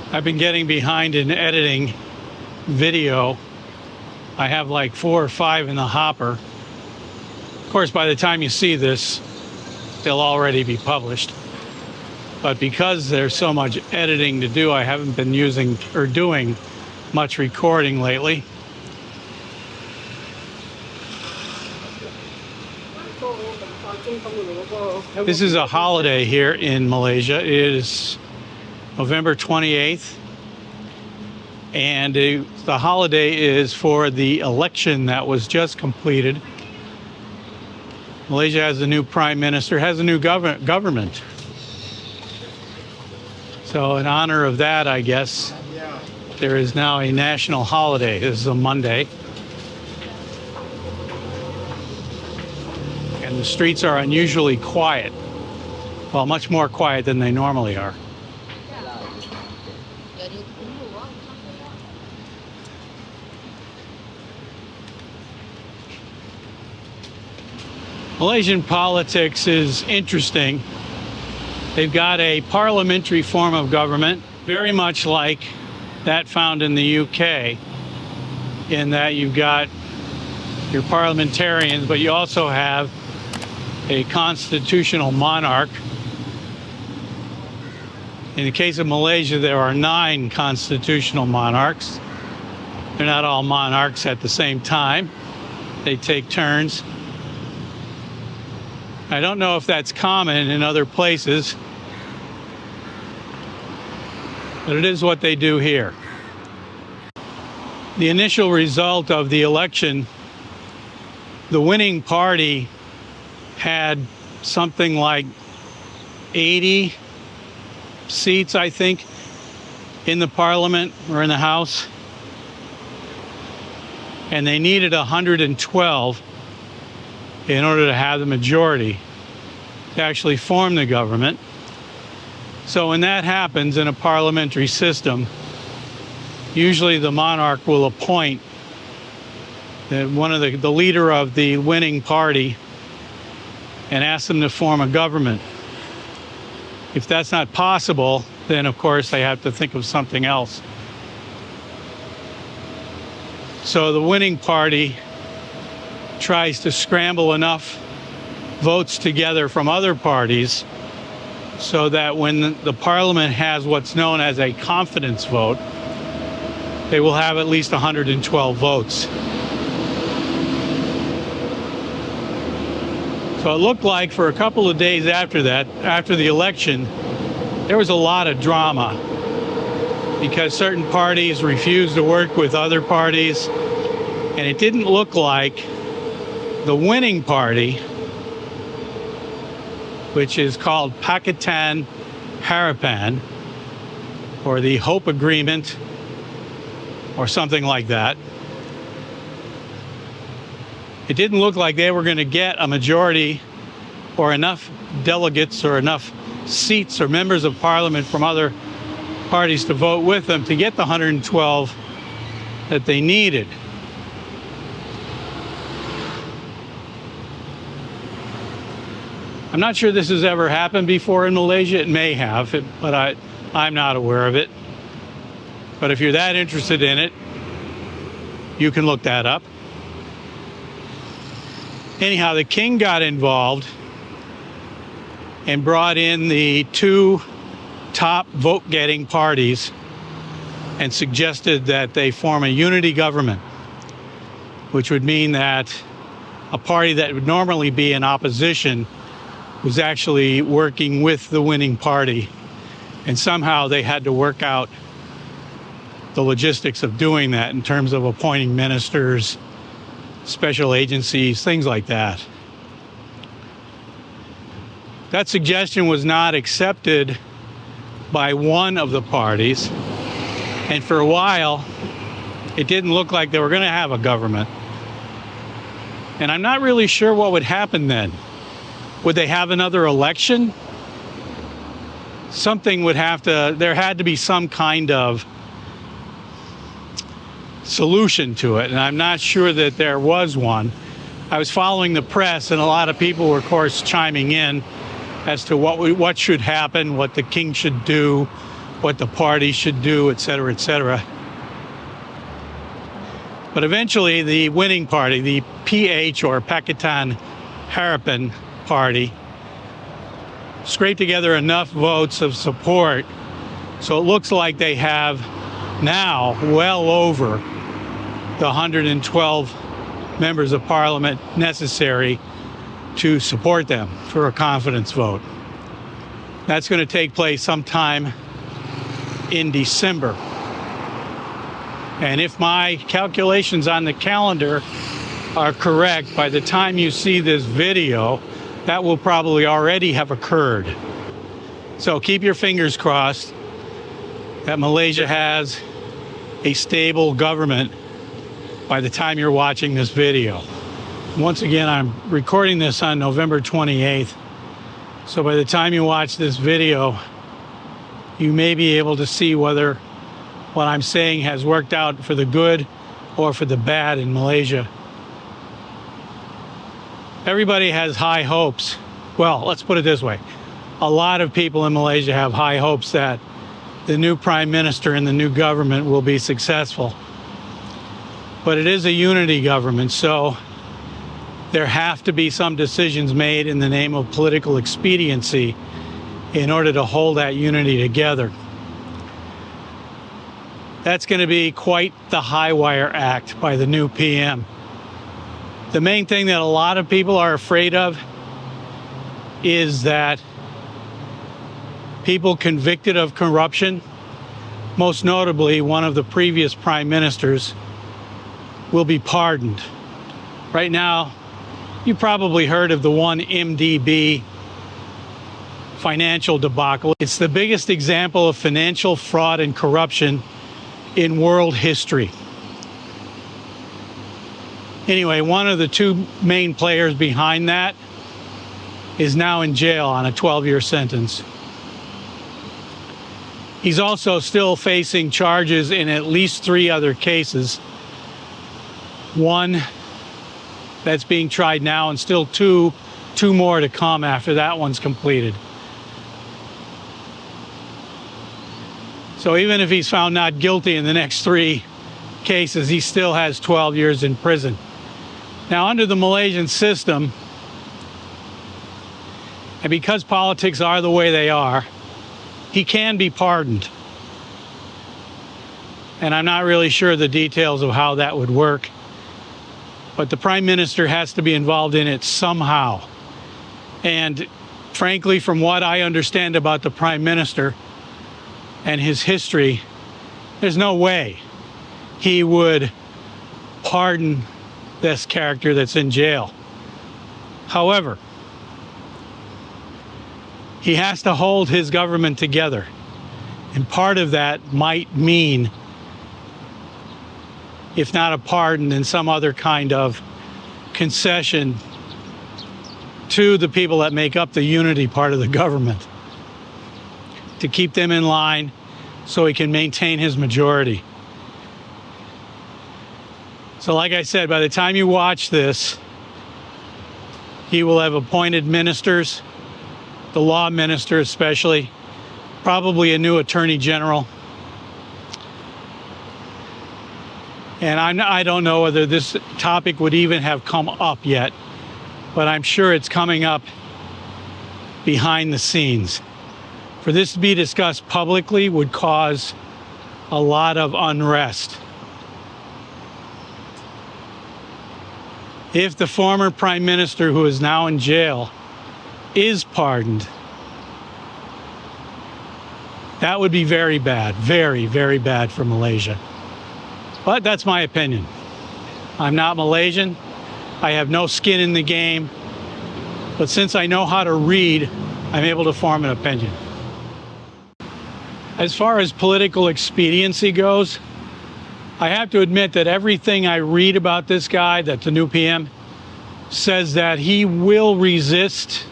I've been getting behind in editing video. I have like 4 or 5 in the hopper. Of course, by the time you see this, they'll already be published. But because there's so much editing to do, I haven't been using or doing much recording lately. This is a holiday here in Malaysia. It is November 28th, and the holiday is for the election that was just completed. Malaysia has a new prime minister, has a new government. So in honor of that, I guess, there is now a national holiday. This is a Monday. And the streets are unusually quiet. Well, much more quiet than they normally are. Malaysian politics is interesting. They've got a parliamentary form of government, very much like that found in the UK, in that you've got your parliamentarians, but you also have a constitutional monarch. In the case of Malaysia, there are 9 constitutional monarchs. They're not all monarchs at the same time. They take turns. I don't know if that's common in other places, but it is what they do here. The initial result of the election, the winning party had something like 80 seats, I think, in the parliament or in the House. And they needed 112 in order to have the majority to actually form the government. So when that happens in a parliamentary system, usually the monarch will appoint the leader of the winning party and ask them to form a government. If that's not possible, then of course they have to think of something else. So the winning party tries to scramble enough votes together from other parties so that when the parliament has what's known as a confidence vote, they will have at least 112 votes. So it looked like for a couple of days after that, after the election, there was a lot of drama because certain parties refused to work with other parties, and it didn't look like the winning party, which is called Pakatan Harapan, or the Hope Agreement, or something like that. It didn't look like they were going to get a majority or enough delegates or enough seats or members of parliament from other parties to vote with them to get the 112 that they needed. I'm not sure this has ever happened before in Malaysia. It may have, but I'm not aware of it. But if you're that interested in it, you can look that up. Anyhow, the king got involved and brought in the 2 top vote-getting parties and suggested that they form a unity government, which would mean that a party that would normally be in opposition was actually working with the winning party, and somehow they had to work out the logistics of doing that in terms of appointing ministers, special agencies, things like that. That suggestion was not accepted by one of the parties, and for a while it didn't look like they were going to have a government. And I'm not really sure what would happen then. Would they have another election? Something would have to, there had to be some kind of solution to it, and I'm not sure that there was one. I was following the press, and a lot of people were, of course, chiming in as to what should happen, what the king should do, what the party should do, etc., etc. But eventually the winning party, the PH or Pakatan Harapan party, scraped together enough votes of support so it looks like they have now well over the 112 members of parliament necessary to support them for a confidence vote. That's going to take place sometime in December. And if my calculations on the calendar are correct, by the time you see this video, that will probably already have occurred. So keep your fingers crossed that Malaysia has a stable government by the time you're watching this video. Once again, I'm recording this on November 28th. So by the time you watch this video, you may be able to see whether what I'm saying has worked out for the good or for the bad in Malaysia. Everybody has high hopes. Well, let's put it this way. A lot of people in Malaysia have high hopes that the new prime minister and the new government will be successful. But it is a unity government, so there have to be some decisions made in the name of political expediency in order to hold that unity together. That's going to be quite the high wire act by the new PM. The main thing that a lot of people are afraid of is that people convicted of corruption, most notably one of the previous prime ministers, will be pardoned. Right now, you probably heard of the 1MDB financial debacle. It's the biggest example of financial fraud and corruption in world history. Anyway, one of the two main players behind that is now in jail on a 12-year sentence. He's also still facing charges in at least 3 other cases. One that's being tried now, and still two more to come after that one's completed. So even if he's found not guilty in the next 3 cases, he still has 12 years in prison. Now, under the Malaysian system, and because politics are the way they are, he can be pardoned. And I'm not really sure the details of how that would work, but the prime minister has to be involved in it somehow. And frankly, from what I understand about the prime minister and his history, there's no way he would pardon this character that's in jail. However, he has to hold his government together. And part of that might mean, if not a pardon, then some other kind of concession to the people that make up the unity part of the government, to keep them in line so he can maintain his majority. So like I said, by the time you watch this, he will have appointed ministers, the law minister especially, probably a new attorney general. And I don't know whether this topic would even have come up yet, but I'm sure it's coming up behind the scenes. For this to be discussed publicly would cause a lot of unrest. If the former prime minister, who is now in jail, is pardoned, that would be very bad, very, very bad for Malaysia. But that's my opinion. I'm not Malaysian. I have no skin in the game. But since I know how to read, I'm able to form an opinion. As far as political expediency goes, I have to admit that everything I read about this guy, that the new PM, says that he will resist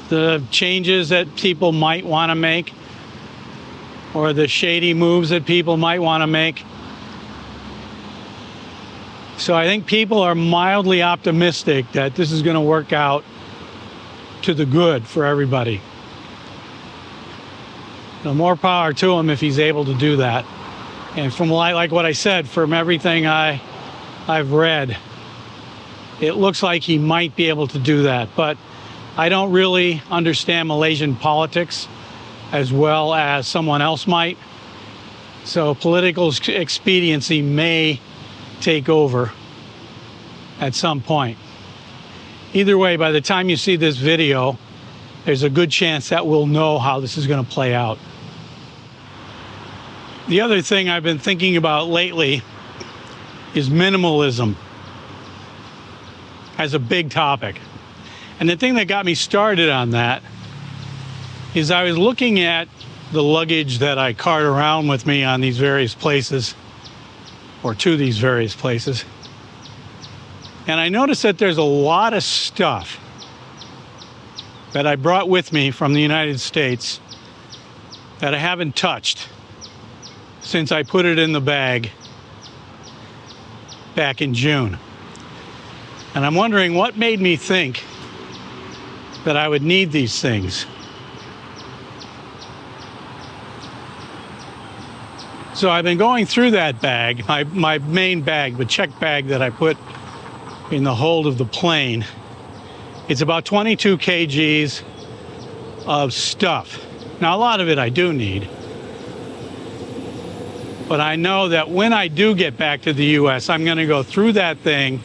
the changes that people might want to make, or the shady moves that people might want to make. So I think people are mildly optimistic that this is going to work out to the good for everybody. The more power to him if he's able to do that. And from like what I said, from everything I've read, it looks like he might be able to do that. But I don't really understand Malaysian politics as well as someone else might. So political expediency may take over at some point. Either way, by the time you see this video, there's a good chance that we'll know how this is going to play out. The other thing I've been thinking about lately is minimalism as a big topic. And the thing that got me started on that is I was looking at the luggage that I cart around with me on these various places, or to these various places. And I noticed that there's a lot of stuff that I brought with me from the United States that I haven't touched since I put it in the bag back in June. And I'm wondering what made me think that I would need these things. So I've been going through that bag, my main bag, the check bag that I put in the hold of the plane. It's about 22 kgs of stuff. Now, a lot of it I do need. But I know that when I do get back to the US, I'm going to go through that thing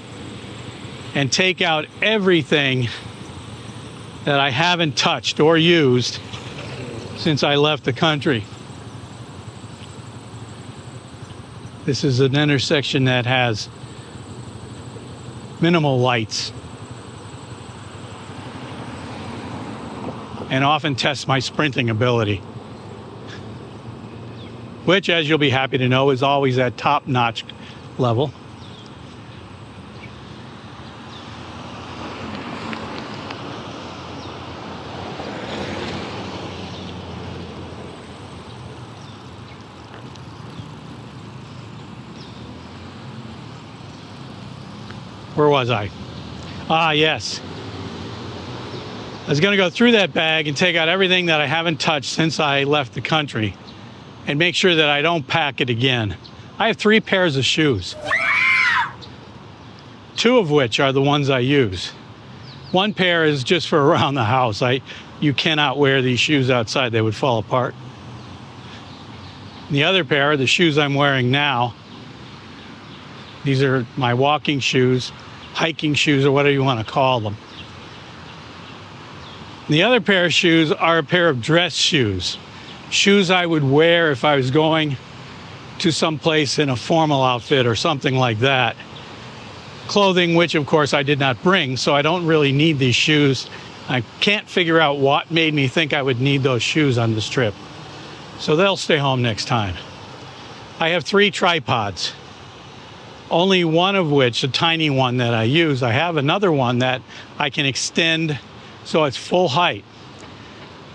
and take out everything that I haven't touched or used since I left the country. This is an intersection that has minimal lights and often tests my sprinting ability, which, as you'll be happy to know, is always at top-notch level. Where was I? Ah, yes. I was going to go through that bag and take out everything that I haven't touched since I left the country and make sure that I don't pack it again. I have 3 pairs of shoes, 2 of which are the ones I use. 1 pair is just for around the house. You cannot wear these shoes outside. They would fall apart. The other pair are the shoes I'm wearing now. These are my walking shoes, hiking shoes, or whatever you want to call them. The other pair of shoes are a pair of dress shoes. Shoes I would wear if I was going to some place in a formal outfit or something like that. Clothing, which of course I did not bring, so I don't really need these shoes. I can't figure out what made me think I would need those shoes on this trip. So they'll stay home next time. I have 3 tripods. Only one of which, a tiny one that I use. I have another one that I can extend so it's full height.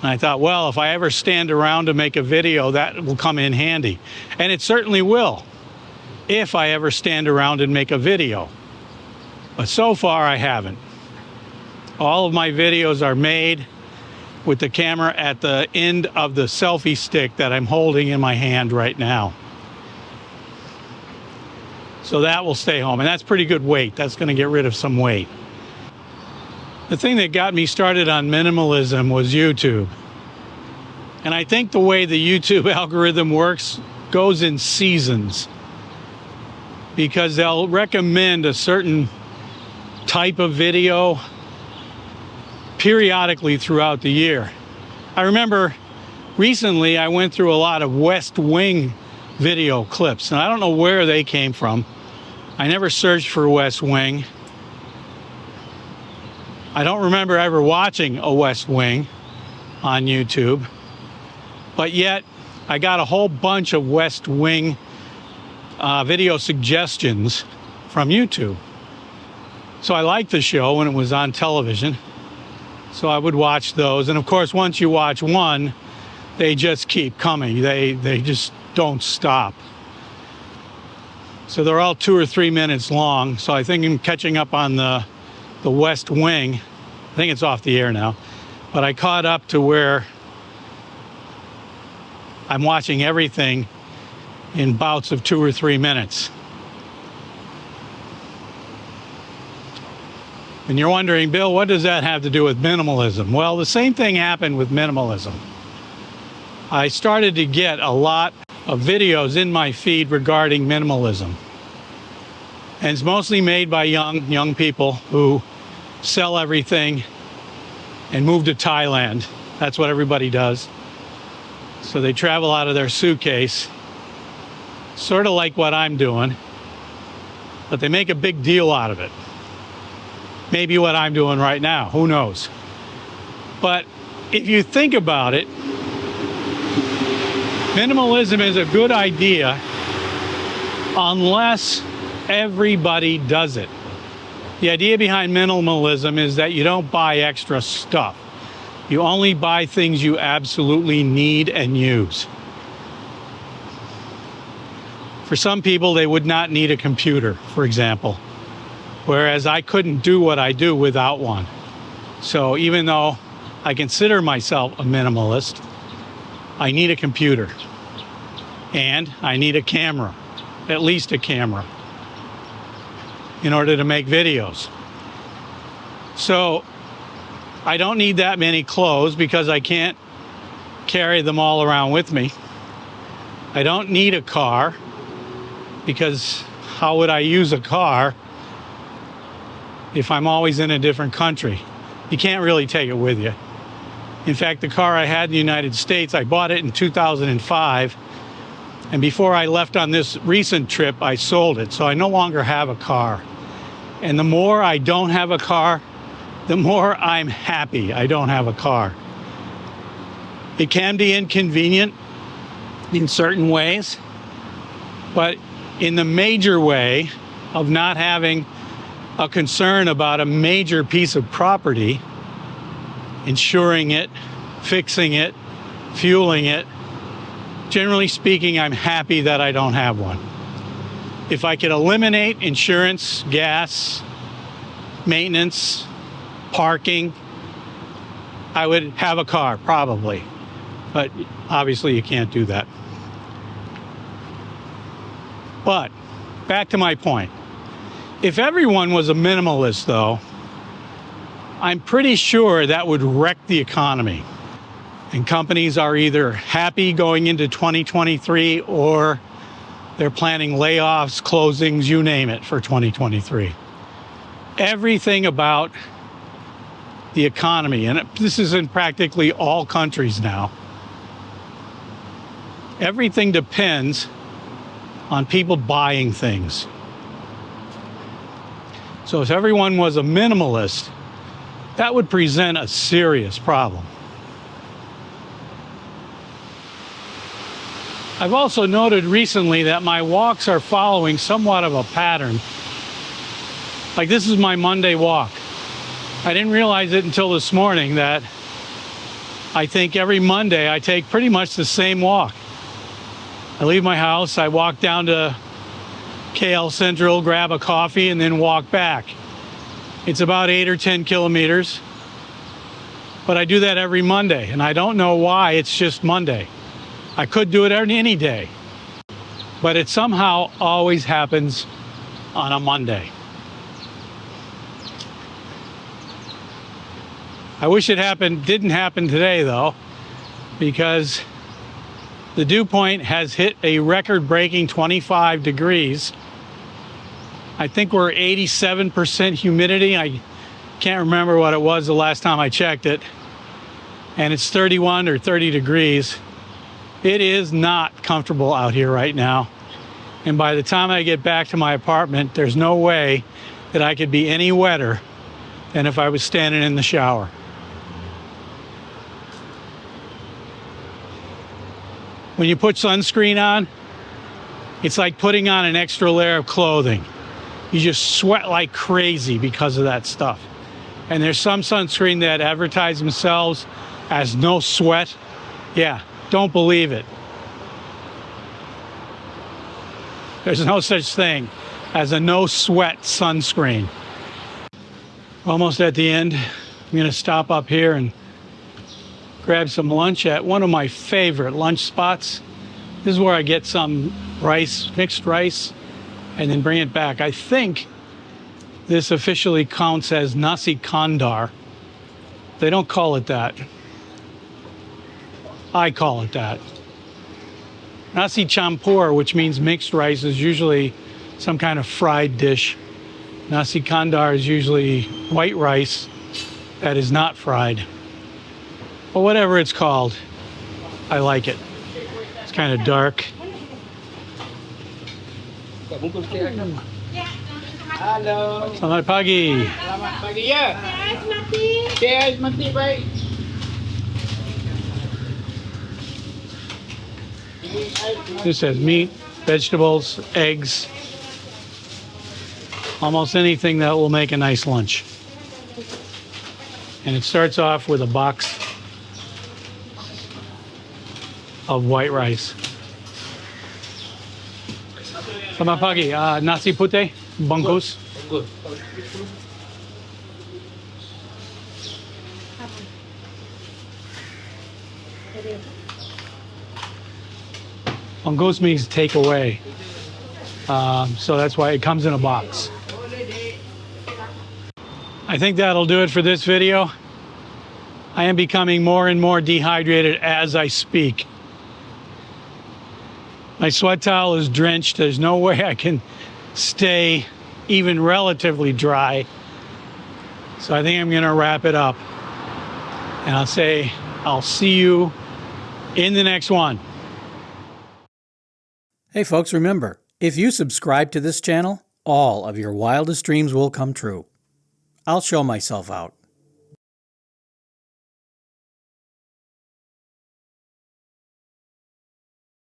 And I thought, well, if I ever stand around to make a video, that will come in handy. And it certainly will, if I ever stand around and make a video. But so far, I haven't. All of my videos are made with the camera at the end of the selfie stick that I'm holding in my hand right now. So that will stay home, and that's pretty good weight. That's going to get rid of some weight. The thing that got me started on minimalism was YouTube. And I think the way the YouTube algorithm works goes in seasons, because they'll recommend a certain type of video periodically throughout the year. I remember recently I went through a lot of West Wing video clips, and I don't know where they came from. I never searched for West Wing. I don't remember ever watching a West Wing on YouTube, but yet I got a whole bunch of West Wing video suggestions from YouTube. So I liked the show when it was on television, so I would watch those. And of course, once you watch one, they just keep coming. They just don't stop. So they're all 2 or 3 minutes long. So I think I'm catching up on the West Wing. I think it's off the air now. But I caught up to where I'm watching everything in bouts of 2 or 3 minutes. And you're wondering, Bill, what does that have to do with minimalism? Well, the same thing happened with minimalism. I started to get a lot of videos in my feed regarding minimalism. And it's mostly made by young people who sell everything and move to Thailand. That's what everybody does. So they travel out of their suitcase, sort of like what I'm doing, but they make a big deal out of it. Maybe what I'm doing right now, who knows? But if you think about it, minimalism is a good idea unless everybody does it. The idea behind minimalism is that you don't buy extra stuff. You only buy things you absolutely need and use. For some people, they would not need a computer, for example, whereas I couldn't do what I do without one. So even though I consider myself a minimalist, I need a computer and I need a camera, at least a camera, in order to make videos. So I don't need that many clothes because I can't carry them all around with me. I don't need a car because how would I use a car if I'm always in a different country? You can't really take it with you. In fact, the car I had in the United States, I bought it in 2005. And before I left on this recent trip, I sold it. So I no longer have a car. And the more I don't have a car, the more I'm happy I don't have a car. It can be inconvenient in certain ways, but in the major way of not having a concern about a major piece of property, insuring it, fixing it, fueling it, generally speaking, I'm happy that I don't have one. If I could eliminate insurance, gas, maintenance, parking, I would have a car, probably. But obviously you can't do that. But back to my point. If everyone was a minimalist, though, I'm pretty sure that would wreck the economy. And companies are either happy going into 2023 or they're planning layoffs, closings, you name it, for 2023. Everything about the economy, and this is in practically all countries now, everything depends on people buying things. So if everyone was a minimalist, that would present a serious problem. I've also noted recently that my walks are following somewhat of a pattern. Like this is my Monday walk. I didn't realize it until this morning that I think every Monday I take pretty much the same walk. I leave my house, I walk down to KL Central, grab a coffee, and then walk back. It's about 8 or 10 kilometers, but I do that every Monday, and I don't know why, it's just Monday. I could do it any day, but it somehow always happens on a Monday. I wish it didn't happen today though, because the dew point has hit a record-breaking 25 degrees. I think we're 87% humidity. I can't remember what it was the last time I checked it. And it's 31 or 30 degrees. It is not comfortable out here right now. And by the time I get back to my apartment, there's no way that I could be any wetter than if I was standing in the shower. When you put sunscreen on, it's like putting on an extra layer of clothing. You just sweat like crazy because of that stuff. And there's some sunscreen that advertise themselves as no sweat. Yeah, don't believe it. There's no such thing as a no sweat sunscreen. Almost at the end. I'm going to stop up here and grab some lunch at one of my favorite lunch spots. This is where I get some rice, mixed rice, and then bring it back. I think this officially counts as nasi kandar. They don't call it that. I call it that. Nasi campur, which means mixed rice, is usually some kind of fried dish. Nasi kandar is usually white rice that is not fried. But whatever it's called, I like it. It's kind of dark. Halo. Selamat pagi. Selamat pagi ya. Cheers, mati baik. This has meat, vegetables, eggs, almost anything that will make a nice lunch. And it starts off with a box of white rice. Selamat pagi. Nasi putih, bungkus. Bungkus means take away. So that's why it comes in a box. I think that'll do it for this video. I am becoming more and more dehydrated as I speak. My sweat towel is drenched. There's no way I can stay even relatively dry. So I think I'm going to wrap it up. And I'll see you in the next one. Hey folks, remember, if you subscribe to this channel, all of your wildest dreams will come true. I'll show myself out.